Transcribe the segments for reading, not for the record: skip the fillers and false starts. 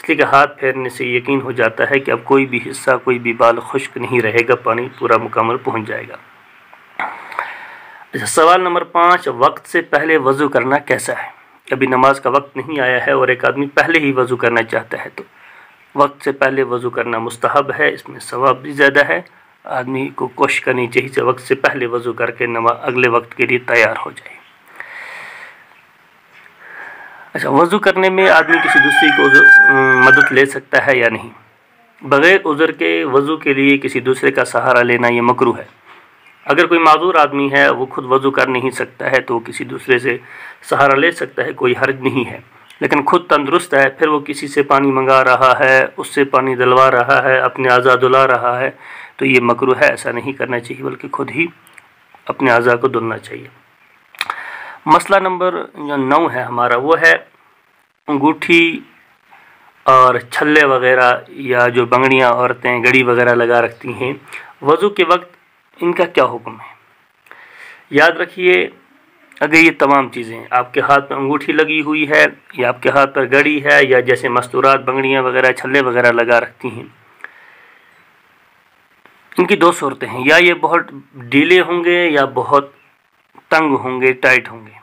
اس لیے کہ ہاتھ پھیرنے سے یقین ہو جاتا ہے کہ اب کوئی بھی حصہ، کوئی بھی بال خشک نہیں رہے گا، پانی پورا مکمل پہنچ جائے گا۔ سوال نمبر 5، وقت سے پہلے وضو کرنا کیسا ہے؟ ابھی نماز کا وقت نہیں آیا ہے اور ایک آدمی پہلے ہی وضو کرنا چاہتا ہے، تو وقت سے پہلے وضو کرنا مستحب ہے، اس میں ثواب بھی زیادہ ہے۔ آدمی کو کوشش کرنی چاہیے کہ وقت سے پہلے وضو کر کے اگلے وقت کے لیے تیار ہو جائے۔ اچھا، وضو کرنے میں آدمی کسی دوسری کو مدد لے سکتا ہے یا نہیں؟ بغیر عذر کے وضو کے لیے کسی دوسرے کا سہارا لینا یہ مکروہ ہے۔ اگر کوئی معذور آدمی ہے، وہ خود وضو کر نہیں سکتا ہے، تو وہ کسی دوسرے سے سہارا لے سکتا ہے، کوئی حرج نہیں ہے۔ لیکن خود تندرست ہے، پھر وہ کسی سے پانی منگا رہا ہے، اس سے پانی دلوا رہا ہے، اپنے اعضاء دھلا رہا ہے، تو یہ مکروہ ہے، ایسا نہیں کرنا چاہیے، بلکہ خود ہی اپنے اعضاء کو دھلنا چاہیے۔ مسئلہ نمبر 9 ہے ہمارا، وہ ہے انگوٹھی اور چھلے وغیرہ، یا جو بنگڑیاں عورتیں گڑی وغیرہ لگا رکھتی ہیں وضو کے وقت، ان کا کیا حکم ہے؟ یاد رکھیے، اگر یہ تمام چیزیں آپ کے ہاتھ میں انگوٹھی لگی ہوئی ہے، یا آپ کے ہاتھ پر گڑی ہے، یا جیسے مستورات بنگڑیاں وغیرہ چھلے وغیرہ لگا رکھتی ہیں، ان کی 2 صورتیں ہیں، یا یہ بہت ڈھیلے ہوں گے یا بہت تنگ ہوں گے، ٹائٹ ہوں گے۔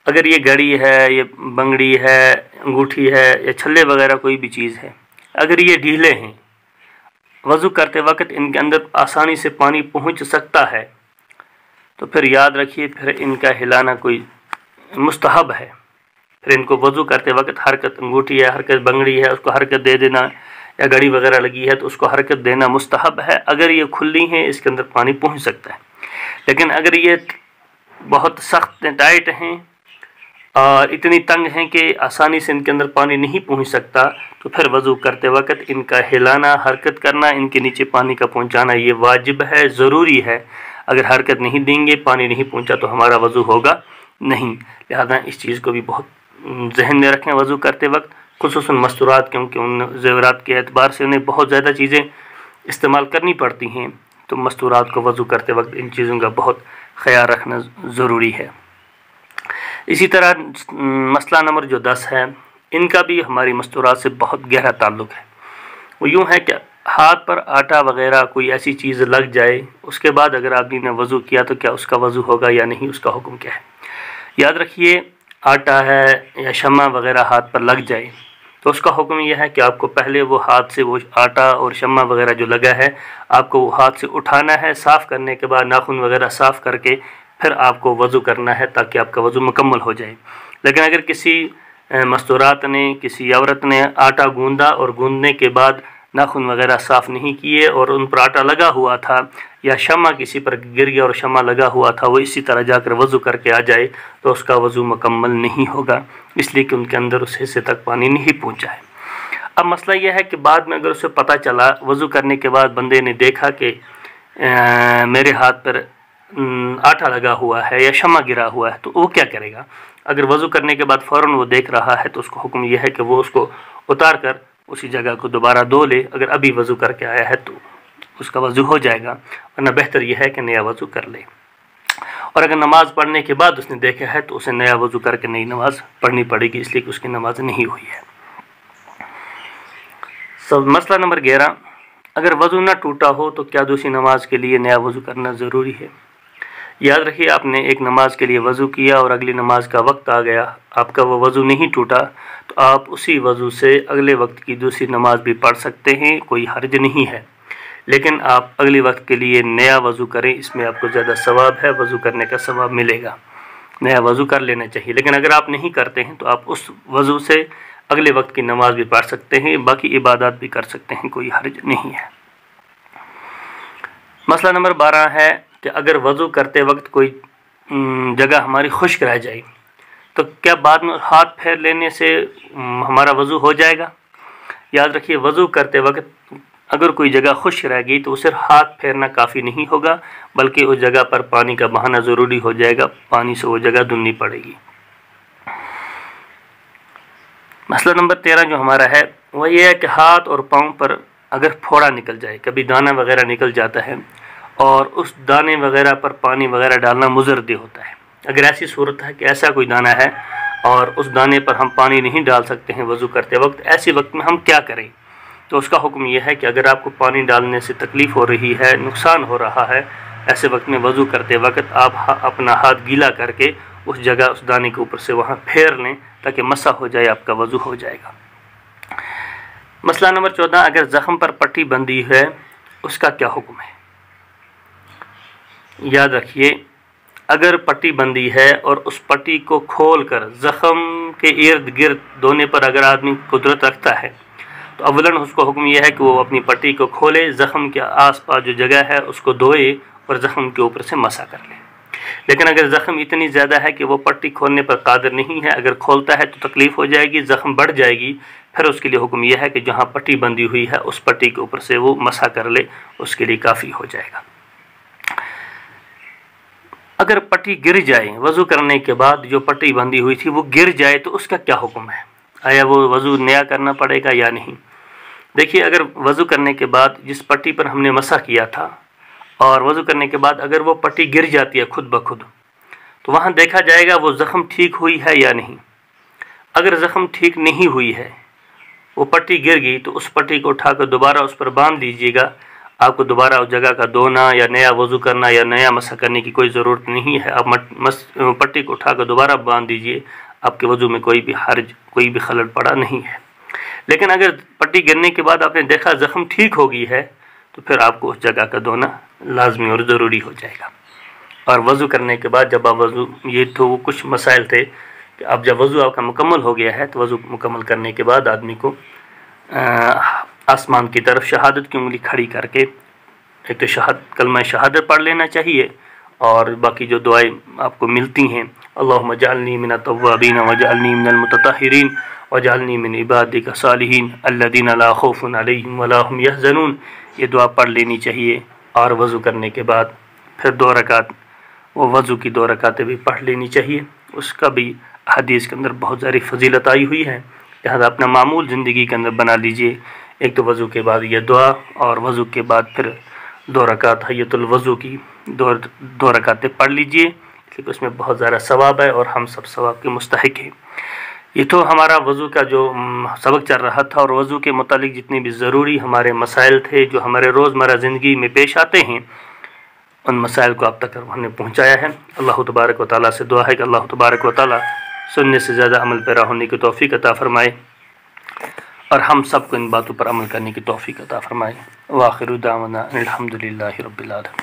اگر یہ گڑی ہے، یہ بنگڑی ہے، انگوٹھی ہے، یا چھلے وغیرہ کوئی بھی چیز ہے، اگر یہ ڈھیلے ہیں، وضو کرتے وقت ان کے اندر آسانی سے پانی پہنچ سکتا ہے، تو پھر یاد رکھیے، پھر ان کا ہلانا کوئی مستحب ہے۔ پھر ان کو وضو کرتے وقت حرکت، انگوٹھی ہے، حرکت بنگڑی ہے، اس کو حرکت دے دینا، یا گڑی وغیرہ لگی ہے تو اس کو حرکت دینا مستحب ہے۔ اگر یہ کھلی ہیں، اس کے اندر پانی پہنچ سکتا ہے، لیکن اگر یہ بہت سخت ٹائٹ ہیں اور اتنی تنگ ہیں کہ آسانی سے ان کے اندر پانی نہیں پہنچ سکتا، تو پھر وضو کرتے وقت ان کا ہلانا، حرکت کرنا، ان کے نیچے پانی کا پہنچانا یہ واجب ہے، ضروری ہے۔ اگر حرکت نہیں دیں گے، پانی نہیں پہنچا، تو ہمارا وضو ہوگا نہیں۔ لہذا اس چیز کو بھی بہت ذہن میں رکھیں وضو کرتے وقت، خصوصاً مستورات، کیونکہ ان زیورات کے اعتبار سے انہیں بہت زیادہ چیزیں استعمال کرنی پڑتی ہیں، تو مستورات کو وضو کرتے وقت ان چیزوں کا بہت خیال رکھنا ضروری ہے۔ اسی طرح مسئلہ نمبر جو 10 ہے، ان کا بھی ہماری مستورات سے بہت گہرا تعلق ہے۔ وہ یوں ہے کہ ہاتھ پر آٹا وغیرہ کوئی ایسی چیز لگ جائے، اس کے بعد اگر آدمی نے وضو کیا تو کیا اس کا وضو ہوگا یا نہیں، اس کا حکم کیا ہے؟ یاد رکھیے، آٹا ہے یا شمع وغیرہ ہاتھ پر لگ جائے تو اس کا حکم یہ ہے کہ آپ کو پہلے وہ ہاتھ سے وہ آٹا اور شمع وغیرہ جو لگا ہے، آپ کو وہ ہاتھ سے اٹھانا ہے، صاف کرنے کے بعد ناخن وغیرہ صاف کر کے پھر آپ کو وضو کرنا ہے، تاکہ آپ کا وضو مکمل ہو جائے۔ لیکن اگر کسی مستورات نے، کسی عورت نے آٹا گوندا اور گوندنے کے بعد ناخن وغیرہ صاف نہیں کیے اور ان پر آٹا لگا ہوا تھا، یا شمع کسی پر گر گیا اور شمع لگا ہوا تھا، وہ اسی طرح جا کر وضو کر کے آ جائے تو اس کا وضو مکمل نہیں ہوگا، اس لیے کہ ان کے اندر اس حصے تک پانی نہیں پہنچا ہے۔ اب مسئلہ یہ ہے کہ بعد میں اگر اسے پتہ چلا، وضو کرنے کے بعد بندے نے دیکھا کہ میرے ہاتھ پر آٹا لگا ہوا ہے یا شمع گرا ہوا ہے، تو وہ کیا کرے گا؟ اگر وضو کرنے کے بعد فوراً وہ دیکھ رہا ہے تو اس کو حکم یہ ہے کہ وہ اس کو اتار کر اسی جگہ کو دوبارہ دھو لے۔ اگر ابھی وضو کر کے آیا ہے تو اس کا وضو ہو جائے گا، ورنہ بہتر یہ ہے کہ نیا وضو کر لے۔ اور اگر نماز پڑھنے کے بعد اس نے دیکھا ہے تو اسے نیا وضو کر کے نئی نماز پڑھنی پڑے گی، اس لیے کہ اس کی نماز نہیں ہوئی ہے۔ مسئلہ نمبر 11، اگر وضو نہ ٹوٹا ہو تو کیا دوسری نماز کے لیے نیا وضو کرنا ضروری ہے؟ یاد رکھیے، آپ نے ایک نماز کے لیے وضو کیا اور اگلی نماز کا وقت آ گیا، آپ کا وہ وضو نہیں ٹوٹا، تو آپ اسی وضو سے اگلے وقت کی دوسری نماز بھی پڑھ سکتے ہیں، کوئی حرج نہیں ہے۔ لیکن آپ اگلے وقت کے لیے نیا وضو کریں، اس میں آپ کو زیادہ ثواب ہے، وضو کرنے کا ثواب ملے گا، نیا وضو کر لینا چاہیے۔ لیکن اگر آپ نہیں کرتے ہیں تو آپ اس وضو سے اگلے وقت کی نماز بھی پڑھ سکتے ہیں، باقی عبادات بھی کر سکتے ہیں، کوئی حرج نہیں ہے۔ مسئلہ نمبر 12 ہے کہ اگر وضو کرتے وقت کوئی جگہ ہماری خشک رہ جائے تو کیا بعد میں ہاتھ پھیر لینے سے ہمارا وضو ہو جائے گا؟ یاد رکھیے، وضو کرتے وقت اگر کوئی جگہ خشک رہ گئی تو صرف ہاتھ پھیرنا کافی نہیں ہوگا، بلکہ اس جگہ پر پانی کا بہانا ضروری ہو جائے گا، پانی سے وہ جگہ دھلنی پڑے گی۔ مسئلہ نمبر 13 جو ہمارا ہے وہ یہ ہے کہ ہاتھ اور پاؤں پر اگر پھوڑا نکل جائے، کبھی دانہ وغیرہ نکل جاتا ہے اور اس دانے وغیرہ پر پانی وغیرہ ڈالنا مضر دہ ہوتا ہے۔ اگر ایسی صورت ہے کہ ایسا کوئی دانہ ہے اور اس دانے پر ہم پانی نہیں ڈال سکتے ہیں وضو کرتے وقت، ایسے وقت میں ہم کیا کریں؟ تو اس کا حکم یہ ہے کہ اگر آپ کو پانی ڈالنے سے تکلیف ہو رہی ہے، نقصان ہو رہا ہے، ایسے وقت میں وضو کرتے وقت آپ اپنا ہاتھ گیلا کر کے اس جگہ اس دانے کے اوپر سے وہاں پھیر لیں تاکہ مسح ہو جائے، آپ کا وضو ہو جائے گا۔ مسئلہ نمبر 14، اگر زخم پر پٹی بندھی ہے اس کا کیا حکم ہے؟ یاد رکھیے، اگر پٹی بندھی ہے اور اس پٹی کو کھول کر زخم کے ارد گرد دھونے پر اگر آدمی قدرت رکھتا ہے تو اولاً اس کو حکم یہ ہے کہ وہ اپنی پٹی کو کھولے، زخم کے آس پاس جو جگہ ہے اس کو دھوئے اور زخم کے اوپر سے مسح کر لے۔ لیکن اگر زخم اتنی زیادہ ہے کہ وہ پٹی کھولنے پر قادر نہیں ہے، اگر کھولتا ہے تو تکلیف ہو جائے گی، زخم بڑھ جائے گی، پھر اس کے لیے حکم یہ ہے کہ جہاں پٹی بندھی ہوئی ہے اس پٹی کے اوپر سے وہ مسح کر لے، اس کے لیے کافی ہو جائے گا۔ اگر پٹی گر جائے، وضو کرنے کے بعد جو پٹی بندھی ہوئی تھی وہ گر جائے تو اس کا کیا حکم ہے؟ آیا وہ وضو نیا کرنا پڑے گا یا نہیں؟ دیکھیے، اگر وضو کرنے کے بعد جس پٹی پر ہم نے مسح کیا تھا اور وضو کرنے کے بعد اگر وہ پٹی گر جاتی ہے خود بخود، تو وہاں دیکھا جائے گا وہ زخم ٹھیک ہوئی ہے یا نہیں۔ اگر زخم ٹھیک نہیں ہوئی ہے، وہ پٹی گر گئی، تو اس پٹی کو اٹھا کر دوبارہ اس پر باندھ دیجیے گا۔ آپ کو دوبارہ اس جگہ کا دھونا یا نیا وضو کرنا یا نیا مسح کرنے کی کوئی ضرورت نہیں ہے۔ آپ پٹی کو اٹھا کر دوبارہ باندھ دیجیے، آپ کے وضو میں کوئی بھی حرج، کوئی بھی خلل پڑا نہیں ہے۔ لیکن اگر پٹی گرنے کے بعد آپ نے دیکھا زخم ٹھیک ہو گئی ہے تو پھر آپ کو اس جگہ کا دھونا لازمی اور ضروری ہو جائے گا۔ اور وضو کرنے کے بعد جب آپ وضو، یہ تو وہ کچھ مسائل تھے کہ اب جب وضو آپ کا مکمل ہو گیا ہے تو وضو مکمل کرنے کے بعد آدمی کو آسمان کی طرف شہادت کی انگلی کھڑی کر کے ایک تو کلمہ شہادت پڑھ لینا چاہیے، اور باقی جو دعائیں آپ کو ملتی ہیں، اللہم اجعلنی من التوابین واجعلنی من المتطہرین واجعلنی من عبادک الصالحین الذین لا خوف علیہم ولا هم یحزنون، یہ دعا پڑھ لینی چاہیے۔ اور وضو کرنے کے بعد پھر 2 رکعت، وہ وضو کی 2 رکعتیں بھی پڑھ لینی چاہیے۔ اس کا بھی حدیث کے اندر بہت ساری فضیلت آئی ہوئی ہے، لہذا اپنا معمول زندگی کے اندر بنا لیجئے۔ ایک تو وضو کے بعد یہ دعا، اور وضو کے بعد پھر 2 رکعت حیۃ الوضو کی 2 رکعتیں پڑھ لیجئے، کیونکہ اس میں بہت زیادہ ثواب ہے اور ہم سب ثواب کے مستحق ہیں۔ یہ تو ہمارا وضو کا جو سبق چل رہا تھا، اور وضو کے متعلق جتنے بھی ضروری ہمارے مسائل تھے جو ہمارے روزمرہ زندگی میں پیش آتے ہیں، ان مسائل کو آپ تک ہم نے پہنچایا ہے۔ اللہ تبارک و تعالیٰ سے دعا ہے کہ اللہ تبارک و تعالیٰ سننے سے زیادہ عمل پیرا ہونے کی توفیق عطا فرمائے، اور ہم سب کو ان باتوں پر عمل کرنے کی توفیق عطا فرمائے۔ وآخر دعوانا الحمدللہ رب العالمین۔